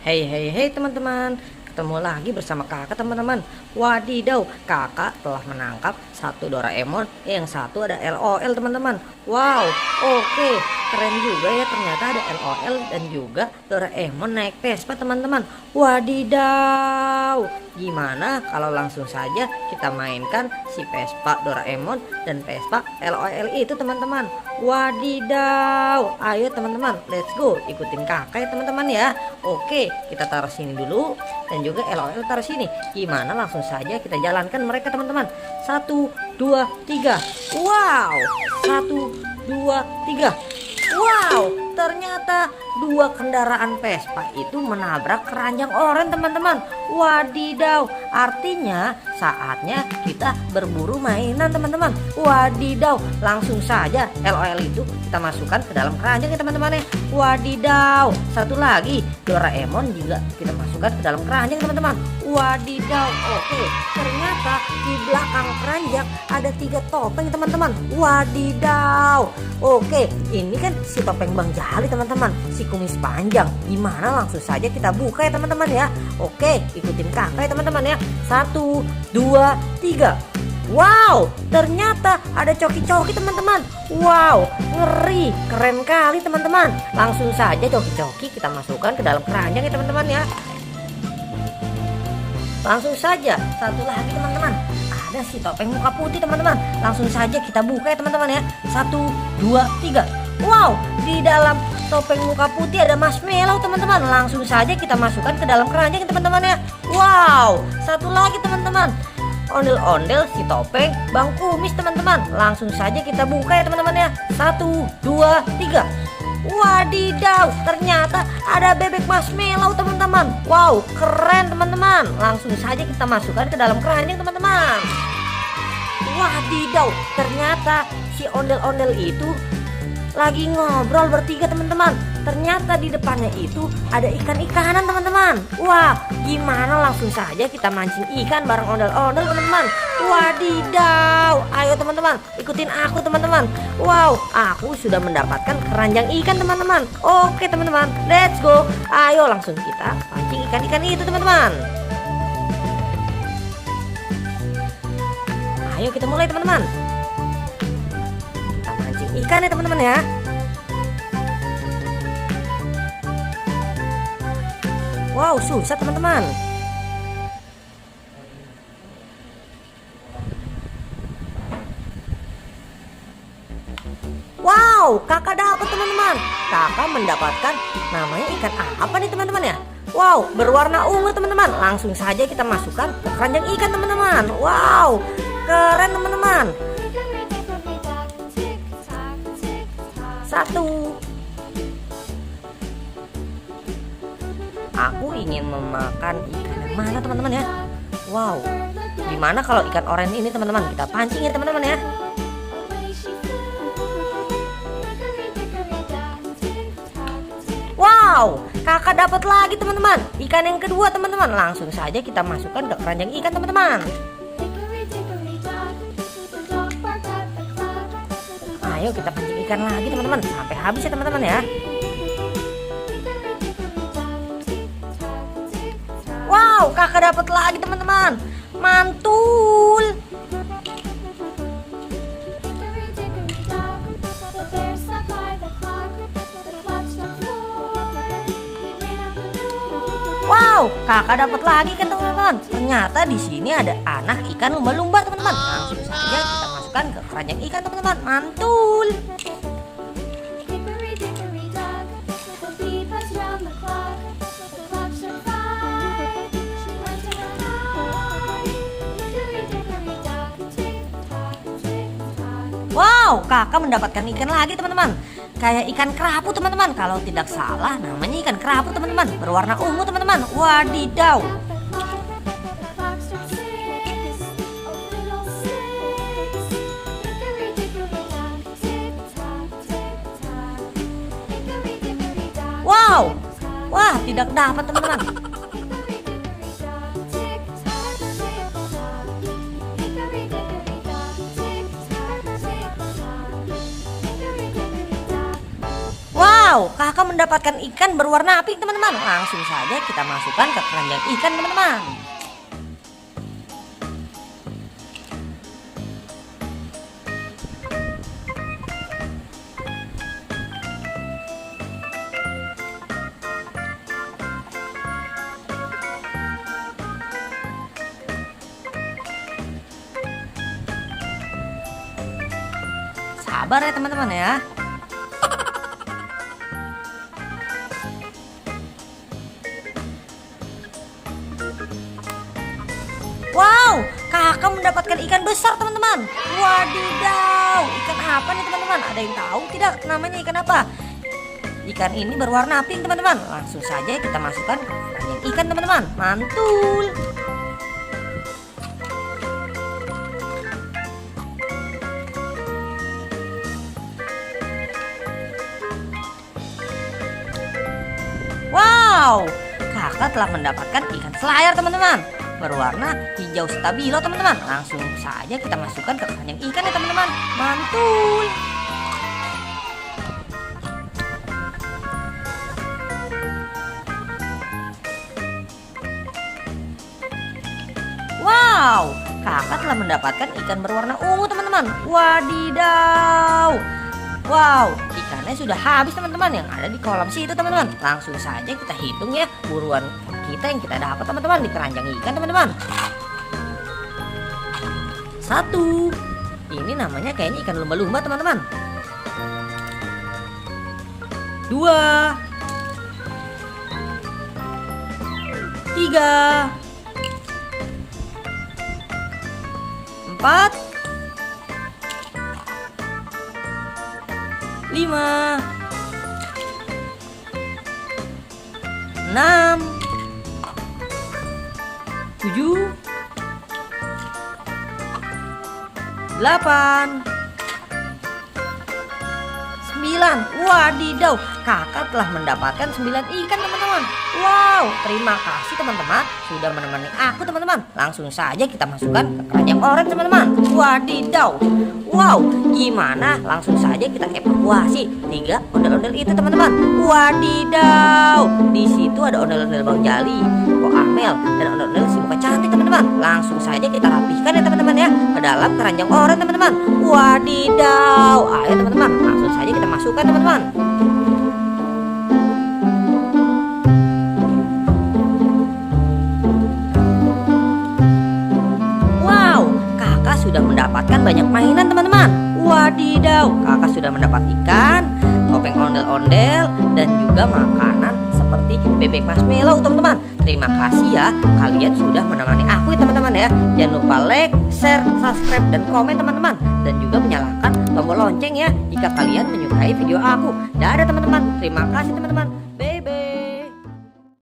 Hei hei hei teman-teman, ketemu lagi bersama kakak teman-teman. Wadidaw, kakak telah menangkap satu Doraemon, yang satu ada LOL teman-teman. Wow, oke, keren juga ya, ternyata ada LOL dan juga Doraemon naik Vespa teman-teman. Wadidaw, gimana kalau langsung saja kita mainkan si Vespa Doraemon dan Vespa LOL itu teman-teman. Wadidaw, ayo teman-teman, let's go, ikutin kakak ya teman-teman ya. Oke, kita taruh sini dulu dan juga LOL taruh sini. Gimana, langsung saja kita jalankan mereka teman-teman. 1, 2, 3. Wow, 1, 2, 3. Wow, ternyata dua kendaraan Vespa itu menabrak keranjang oranye teman-teman. Wadidaw, artinya saatnya kita berburu mainan teman-teman. Wadidaw, langsung saja LOL itu kita masukkan ke dalam keranjang ya teman-teman ya. Wadidaw, satu lagi Doraemon juga kita masukkan ke dalam keranjang teman-teman. Wadidaw, oke, ternyata di belakang keranjang ada 3 topeng teman-teman. Wadidaw, oke, ini kan si topeng Bang Jali teman-teman, si kumis panjang. Gimana, langsung saja kita buka ya teman-teman ya. Oke, ikutin kakak ya teman-teman ya. 1, 2, 3. Wow, ternyata ada coki-coki teman-teman. Wow, ngeri, keren kali teman-teman. Langsung saja coki-coki kita masukkan ke dalam keranjang ya teman-teman ya. Langsung saja satu lagi teman-teman, ada si topeng muka putih teman-teman. Langsung saja kita buka ya teman-teman ya. 1, 2, 3. Wow, di dalam topeng muka putih ada marshmallow teman-teman. Langsung saja kita masukkan ke dalam keranjang teman-teman ya. Wow, satu lagi teman-teman, ondel-ondel si topeng Bang Kumis teman-teman. Langsung saja kita buka ya teman-teman ya. 1, 2, 3. Wadidaw, ternyata ada bebek marshmallow teman-teman. Wow, keren teman-teman. Langsung saja kita masukkan ke dalam keranjang teman-teman. Wadidaw, ternyata si ondel-ondel itu lagi ngobrol bertiga teman-teman. Ternyata di depannya itu ada ikan-ikanan teman-teman. Wah, gimana, langsung saja kita mancing ikan bareng ondel-ondel teman-teman. Wadidaw, ayo teman-teman, ikutin aku teman-teman. Wow, aku sudah mendapatkan keranjang ikan teman-teman. Oke teman-teman, let's go. Ayo langsung kita pancing ikan-ikan itu teman-teman. Ayo kita mulai teman-teman. Kita mancing ikan ya teman-teman ya. Wow, susah teman-teman. Wow, kakak dapat teman-teman. Kakak mendapatkan namanya ikan apa nih teman-teman ya? Wow, berwarna ungu teman-teman. Langsung saja kita masukkan ke keranjang ikan teman-teman. Wow, keren teman-teman. 1. Aku ingin memakan ikan yang mana teman-teman ya? Wow, gimana kalau ikan oranye ini teman-teman? Kita pancing ya teman-teman ya. Wow, kakak dapat lagi teman-teman, ikan yang kedua teman-teman. Langsung saja kita masukkan ke keranjang ikan teman-teman. Ayo kita pancing ikan lagi teman-teman, sampai habis ya teman-teman ya. Wow, kakak dapat lagi teman-teman, mantul. Wow, kakak dapat lagi kan teman-teman. Ternyata di sini ada anak ikan lumba-lumba teman-teman. Langsung saja kita masukkan ke keranjang ikan teman-teman. Mantul. Wow, kakak mendapatkan ikan lagi teman-teman. Kayak ikan kerapu teman-teman. Kalau tidak salah namanya ikan kerapu teman-teman. Berwarna ungu teman-teman. Wadidaw. Wow. Wah, tidak dapat teman-teman. Wow, kakak mendapatkan ikan berwarna pink teman-teman. Langsung saja kita masukkan ke keranjang ikan teman-teman. Sabar ya teman-teman ya. Wow, kakak mendapatkan ikan besar teman-teman. Wadidaw, ikan apa nih teman-teman? Ada yang tahu tidak namanya ikan apa? Ikan ini berwarna pink teman-teman. Langsung saja kita masukkan ke keranjang ikan teman-teman. Mantul. Wow, kakak telah mendapatkan ikan selayar teman-teman, berwarna hijau stabilo teman-teman. Langsung saja kita masukkan ke keranjang ikan ya teman-teman. Mantul. Wow, kakak telah mendapatkan ikan berwarna ungu teman-teman. Wadidaw. Wow, ikannya sudah habis teman-teman yang ada di kolam situ teman-teman. Langsung saja kita hitung ya buruan kita yang kita dapat teman-teman di keranjang ikan teman-teman. 1. Ini namanya kayaknya ikan lumba-lumba teman-teman. 2. 3. 4. 5. 6. 7. 8. 9. Wadidaw, kakak telah mendapatkan 9 ikan teman-teman. Wow, terima kasih teman-teman sudah menemani aku teman-teman. Langsung saja kita masukkan ke keranjang oranye teman-teman. Wadidaw. Wow, gimana? Langsung saja kita evakuasi 3 ondel-ondel itu teman-teman. Wadidaw, di situ ada ondel-ondel Bang Jali, Ko Amel, dan ondel-ondel si muka cantik teman-teman. Langsung saja kita rapihkan ya teman-teman ya ke dalam keranjang oranye teman-teman. Wadidaw, ayo teman-teman, langsung saja kita masukkan teman-teman. Sudah mendapatkan banyak mainan teman-teman. Wadidaw, kakak sudah mendapat ikan, topeng ondel-ondel, dan juga makanan seperti bebek marshmallow teman-teman. Terima kasih ya, kalian sudah menemani aku ya teman-teman ya. Jangan lupa like, share, subscribe, dan komen teman-teman. Dan juga menyalakan tombol lonceng ya jika kalian menyukai video aku. Dadah teman-teman, terima kasih teman-teman.